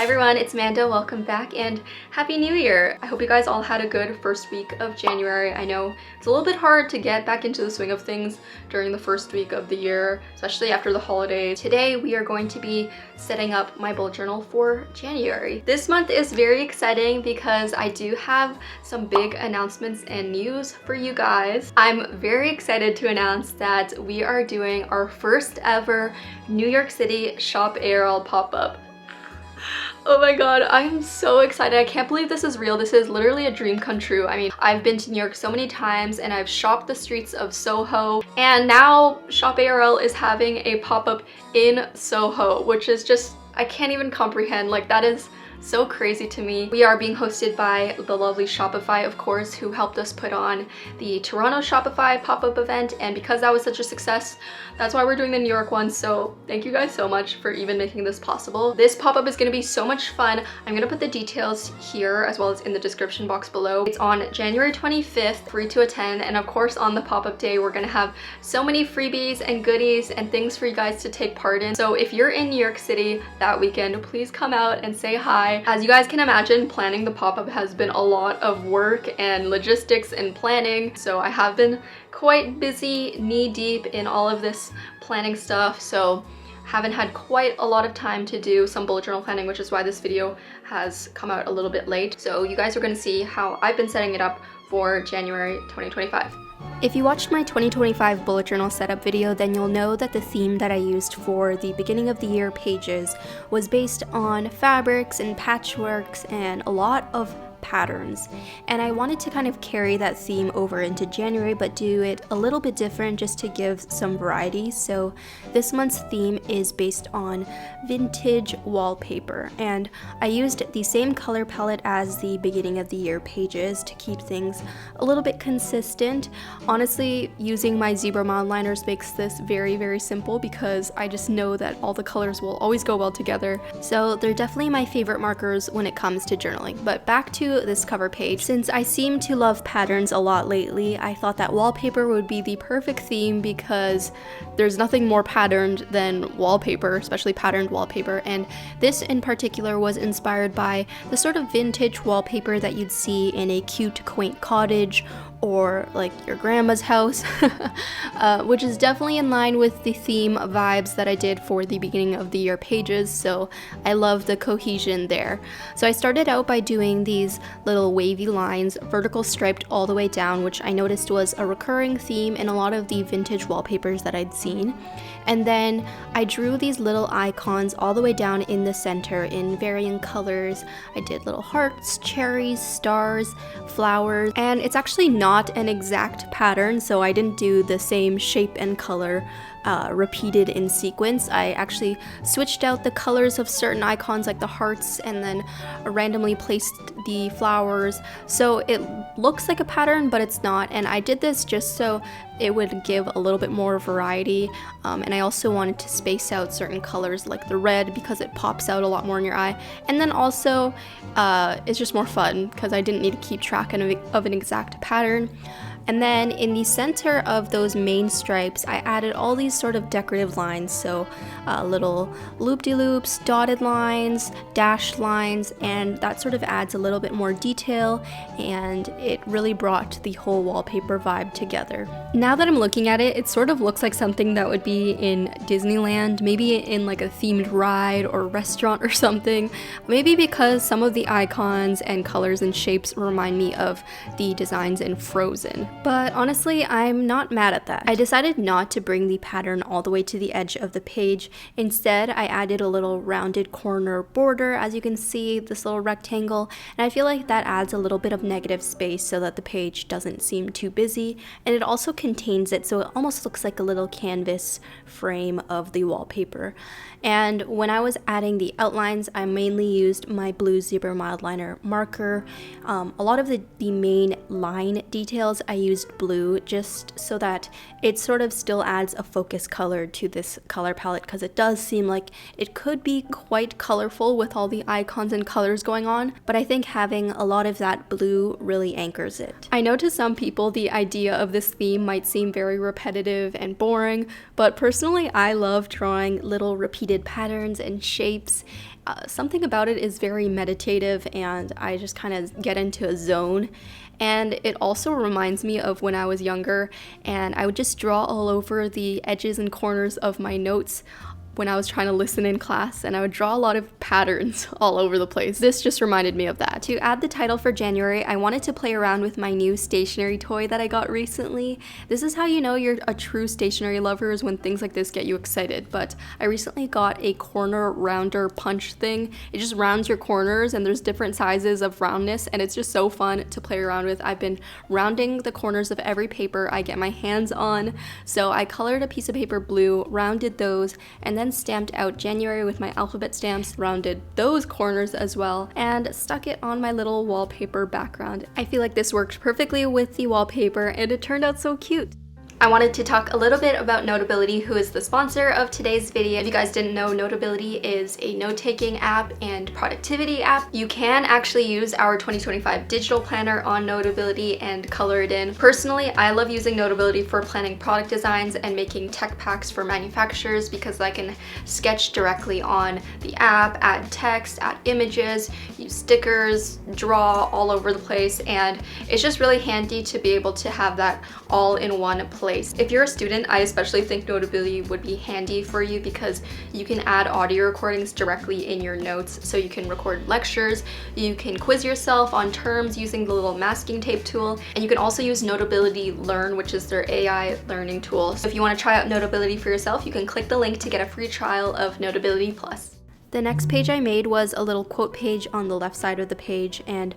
Hi everyone, it's Amanda. Welcome back and Happy New Year! I hope you guys all had a good first week of January. I know it's a little bit hard to get back into the swing of things during the first week of the year, especially after the holidays. Today we are going to be setting up my bullet journal for January. This month is very exciting because I do have some big announcements and news for you guys. I'm very excited to announce that we are doing our first ever New York City Shop ARL pop-up. Oh my god, I am so excited. I can't believe this is real. This is literally a dream come true. I mean, I've been to New York so many times and I've shopped the streets of Soho, and now Shop ARL is having a pop-up in Soho, which is just, I can't even comprehend. Like, that is so crazy to me. We are being hosted by the lovely Shopify, of course, who helped us put on the Toronto Shopify pop-up event, and because that was such a success, that's why we're doing the New York one. So thank you guys so much for even making this possible. This pop-up is gonna be so much fun. I'm gonna put the details here as well as in the description box below. It's on January 25th, free to attend, and of course on the pop-up day we're gonna have so many freebies and goodies and things for you guys to take part in. So if you're in New York City that weekend, please come out and say hi. As you guys can imagine, planning the pop-up has been a lot of work and logistics and planning, so I have been quite busy, knee-deep in all of this planning stuff, so haven't had quite a lot of time to do some bullet journal planning, which is why this video has come out a little bit late. So you guys are going to see how I've been setting it up for January 2025. If you watched my 2025 bullet journal setup video, then you'll know that the theme that I used for the beginning of the year pages was based on fabrics and patchworks and a lot of patterns, and I wanted to kind of carry that theme over into January but do it a little bit different just to give some variety. So this month's theme is based on vintage wallpaper, and I used the same color palette as the beginning of the year pages to keep things a little bit consistent. Honestly, using my zebra mild liners makes this very simple because I just know that all the colors will always go well together, so they're definitely my favorite markers when it comes to journaling. But back to this cover page. Since I seem to love patterns a lot lately, I thought that wallpaper would be the perfect theme because there's nothing more patterned than wallpaper, especially patterned wallpaper, and this in particular was inspired by the sort of vintage wallpaper that you'd see in a cute, quaint cottage or like your grandma's house, which is definitely in line with the theme vibes that I did for the beginning of the year pages, so I love the cohesion there. So I started out by doing these little wavy lines, vertical striped all the way down, which I noticed was a recurring theme in a lot of the vintage wallpapers that I'd seen. And then I drew these little icons all the way down in the center in varying colors. I did little hearts, cherries, stars, flowers, and it's actually not an exact pattern, so I didn't do the same shape and color repeated in sequence. I actually switched out the colors of certain icons like the hearts and then randomly placed the flowers, so it looks like a pattern but it's not, and I did this just so it would give a little bit more variety, and I also wanted to space out certain colors like the red because it pops out a lot more in your eye, and then also it's just more fun because I didn't need to keep track of an exact pattern. And then in the center of those main stripes, I added all these sort of decorative lines, so little loop-de-loops, dotted lines, dashed lines, and that sort of adds a little bit more detail, and it really brought the whole wallpaper vibe together. Now that I'm looking at it, it sort of looks like something that would be in Disneyland, maybe in like a themed ride or restaurant or something, maybe because some of the icons and colors and shapes remind me of the designs in Frozen. But honestly, I'm not mad at that. I decided not to bring the pattern all the way to the edge of the page. Instead, I added a little rounded corner border, as you can see, this little rectangle, and I feel like that adds a little bit of negative space so that the page doesn't seem too busy, and it also contains it so it almost looks like a little canvas frame of the wallpaper. And when I was adding the outlines, I mainly used my blue zebra mild liner marker. A lot of the main line details I used blue just so that it sort of still adds a focus color to this color palette, because it does seem like it could be quite colorful with all the icons and colors going on, but I think having a lot of that blue really anchors it. I know to some people the idea of this theme might seem very repetitive and boring, but personally I love drawing little repeated patterns and shapes, Something about it is very meditative, and I just kind of get into a zone. And it also reminds me of when I was younger, and I would just draw all over the edges and corners of my notes when I was trying to listen in class, and I would draw a lot of patterns all over the place. This just reminded me of that. To add the title for January, I wanted to play around with my new stationery toy that I got recently. This is how you know you're a true stationery lover, is when things like this get you excited. But I recently got a corner rounder punch thing. It just rounds your corners, and there's different sizes of roundness, and it's just so fun to play around with. I've been rounding the corners of every paper I get my hands on. So I colored a piece of paper blue, rounded those, and then stamped out January with my alphabet stamps, rounded those corners as well, and stuck it on my little wallpaper background. I feel like this worked perfectly with the wallpaper, and it turned out so cute. I wanted to talk a little bit about Notability, who is the sponsor of today's video. If you guys didn't know, Notability is a note-taking app and productivity app. You can actually use our 2025 digital planner on Notability and color it in. Personally, I love using Notability for planning product designs and making tech packs for manufacturers, because I can sketch directly on the app, add text, add images, use stickers, draw all over the place, and it's just really handy to be able to have that all in one place. If you're a student, I especially think Notability would be handy for you, because you can add audio recordings directly in your notes. So you can record lectures, you can quiz yourself on terms using the little masking tape tool, and you can also use Notability Learn, which is their AI learning tool. So if you want to try out Notability for yourself, you can click the link to get a free trial of Notability Plus. The next page I made was a little quote page on the left side of the page, and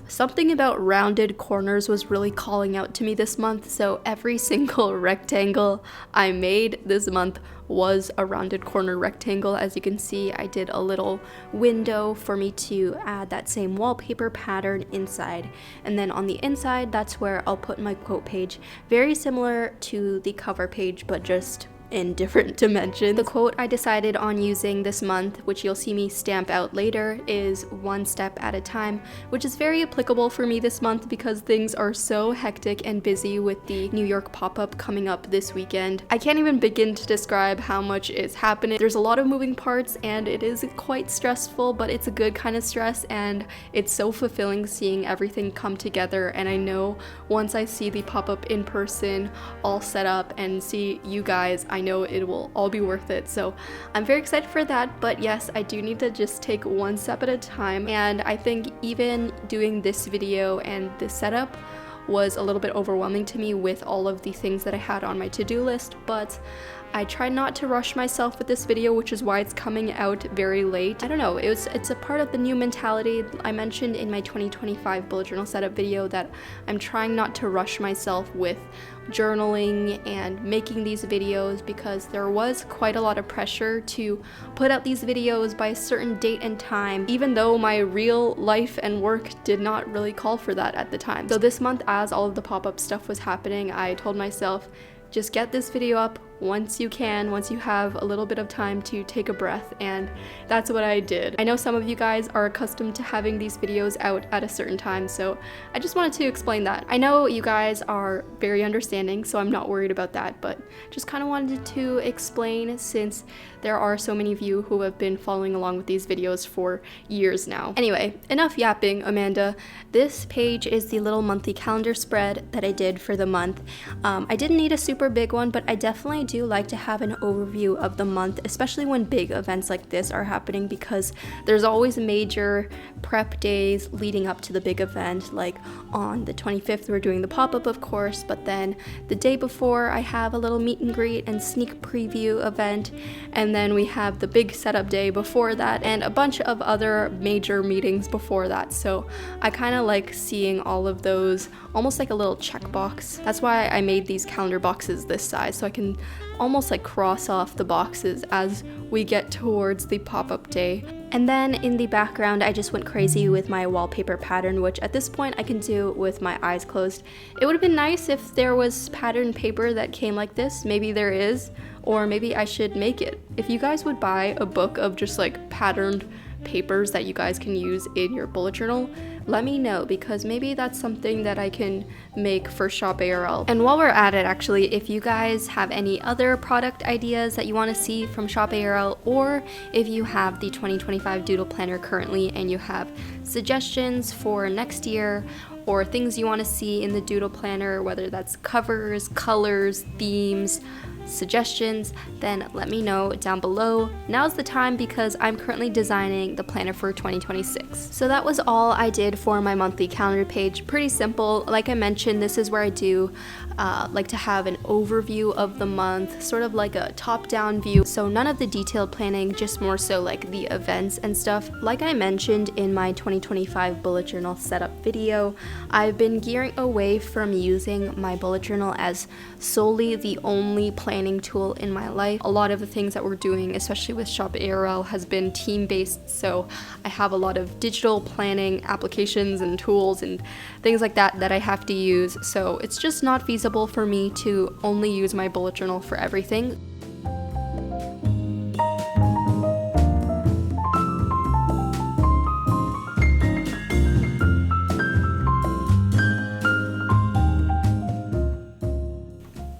something about rounded corners was really calling out to me this month, so every single rectangle I made this month was a rounded corner rectangle. As you can see, I did a little window for me to add that same wallpaper pattern inside, and then on the inside, that's where I'll put my quote page, very similar to the cover page, but just in different dimensions. The quote I decided on using this month, which you'll see me stamp out later, is "one step at a time," which is very applicable for me this month because things are so hectic and busy with the New York pop-up coming up this weekend. I can't even begin to describe how much is happening. There's a lot of moving parts, and it is quite stressful, but it's a good kind of stress, and it's so fulfilling seeing everything come together. And I know once I see the pop-up in person, all set up, and see you guys, I know it will all be worth it. So I'm very excited for that. But yes, I do need to just take one step at a time, and I think even doing this video and this setup was a little bit overwhelming to me with all of the things that I had on my to-do list, but I tried not to rush myself with this video, which is why it's coming out very late. I don't know, it's a part of the new mentality. I mentioned in my 2025 bullet journal setup video that I'm trying not to rush myself with journaling and making these videos, because there was quite a lot of pressure to put out these videos by a certain date and time, even though my real life and work did not really call for that at the time. So this month, as all of the pop-up stuff was happening, I told myself, just get this video up once you can, once you have a little bit of time to take a breath, and that's what I did. I know some of you guys are accustomed to having these videos out at a certain time, so I just wanted to explain that. I know you guys are very understanding, so I'm not worried about that, but just kind of wanted to explain, since there are so many of you who have been following along with these videos for years now. Anyway, enough yapping, Amanda. This page is the little monthly calendar spread that I did for the month. I didn't need a super big one, but I definitely do like to have an overview of the month, especially when big events like this are happening, because there's always major prep days leading up to the big event. Like on the 25th, we're doing the pop-up, of course, but then the day before, I have a little meet and greet and sneak preview event, and then we have the big setup day before that, and a bunch of other major meetings before that. So I kind of like seeing all of those, almost like a little checkbox. That's why I made these calendar boxes this size, so I can almost like cross off the boxes as we get towards the pop-up day. And then in the background, I just went crazy with my wallpaper pattern, which at this point I can do with my eyes closed. It would have been nice if there was pattern paper that came like this. Maybe there is, or maybe I should make it. If you guys would buy a book of just like patterned papers that you guys can use in your bullet journal, let me know, because maybe that's something that I can make for Shop ARL. And while we're at it, actually, if you guys have any other product ideas that you want to see from Shop ARL, or if you have the 2025 Doodle Planner currently and you have suggestions for next year or things you want to see in the Doodle Planner, whether that's covers, colors, themes, suggestions, then let me know down below. Now's the time, because I'm currently designing the planner for 2026. So that was all I did for my monthly calendar page. Pretty simple. Like I mentioned, this is where I do like to have an overview of the month, sort of like a top-down view. So none of the detailed planning, just more so like the events and stuff. Like I mentioned in my 2025 bullet journal setup video, I've been gearing away from using my bullet journal as solely the only planning tool in my life. A lot of the things that we're doing, especially with Shop ARL, has been team-based, so I have a lot of digital planning applications and tools and things like that that I have to use, so it's just not feasible for me to only use my bullet journal for everything.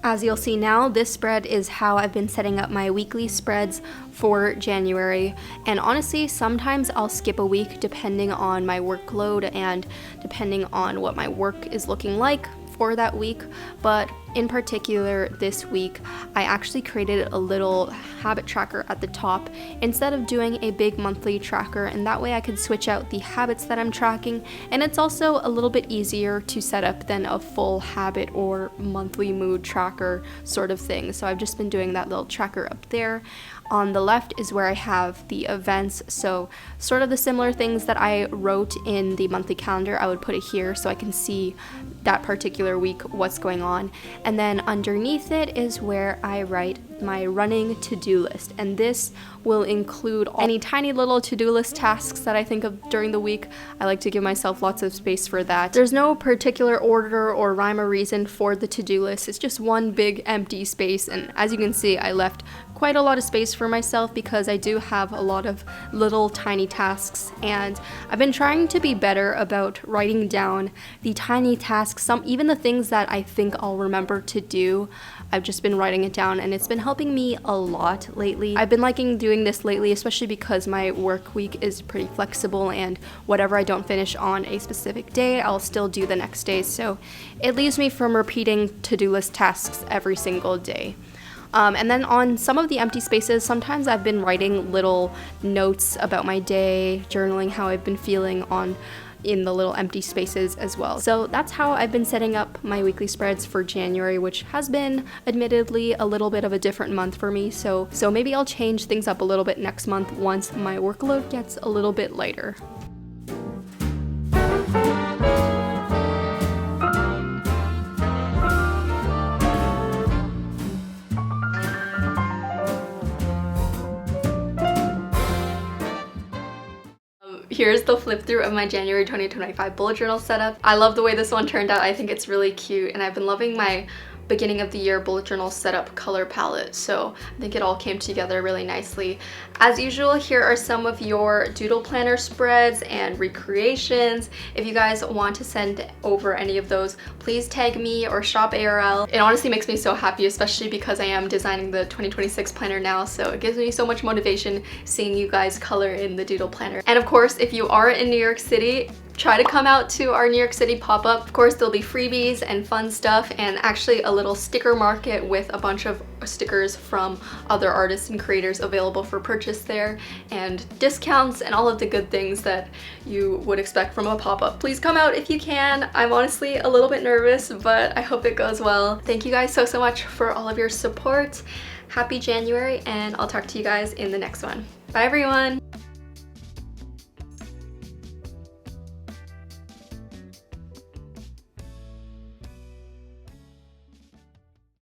As you'll see now, this spread is how I've been setting up my weekly spreads for January. And honestly, sometimes I'll skip a week depending on my workload and depending on what my work is looking like for that week. But in particular, this week, I actually created a little habit tracker at the top instead of doing a big monthly tracker, and that way I could switch out the habits that I'm tracking, and it's also a little bit easier to set up than a full habit or monthly mood tracker sort of thing. So I've just been doing that little tracker up there. On the left is where I have the events, so sort of the similar things that I wrote in the monthly calendar, I would put it here so I can see that particular week what's going on. And then underneath it is where I write my running to-do list, and this will include any tiny little to-do list tasks that I think of during the week. I like to give myself lots of space for that. There's no particular order or rhyme or reason for the to-do list. It's just one big empty space, and as you can see, I left quite a lot of space for myself because I do have a lot of little tiny tasks, and I've been trying to be better about writing down the tiny tasks, even the things that I think I'll remember to do. I've just been writing it down, and it's been helping me a lot lately. I've been liking doing this lately, especially because my work week is pretty flexible, and whatever I don't finish on a specific day, I'll still do the next day, so it leaves me from repeating to-do list tasks every single day. And then on some of the empty spaces, sometimes I've been writing little notes about my day, journaling how I've been feeling in the little empty spaces as well. So that's how I've been setting up my weekly spreads for January, which has been admittedly a little bit of a different month for me. So maybe I'll change things up a little bit next month once my workload gets a little bit lighter. Here's the flip through of my January 2025 bullet journal setup. I love the way this one turned out. I think it's really cute, and I've been loving my beginning of the year bullet journal setup color palette, so I think it all came together really nicely. As usual, here are some of your doodle planner spreads and recreations. If you guys want to send over any of those, please tag me or Shop ARL. It honestly makes me so happy, especially because I am designing the 2026 planner now, so it gives me so much motivation seeing you guys color in the doodle planner. And of course, if you are in New York City, try to come out to our New York City pop-up. Of course, there'll be freebies and fun stuff, and actually a little sticker market with a bunch of stickers from other artists and creators available for purchase there, and discounts and all of the good things that you would expect from a pop-up. Please come out if you can. I'm honestly a little bit nervous, but I hope it goes well. Thank you guys so much for all of your support. Happy January, and I'll talk to you guys in the next one. Bye everyone!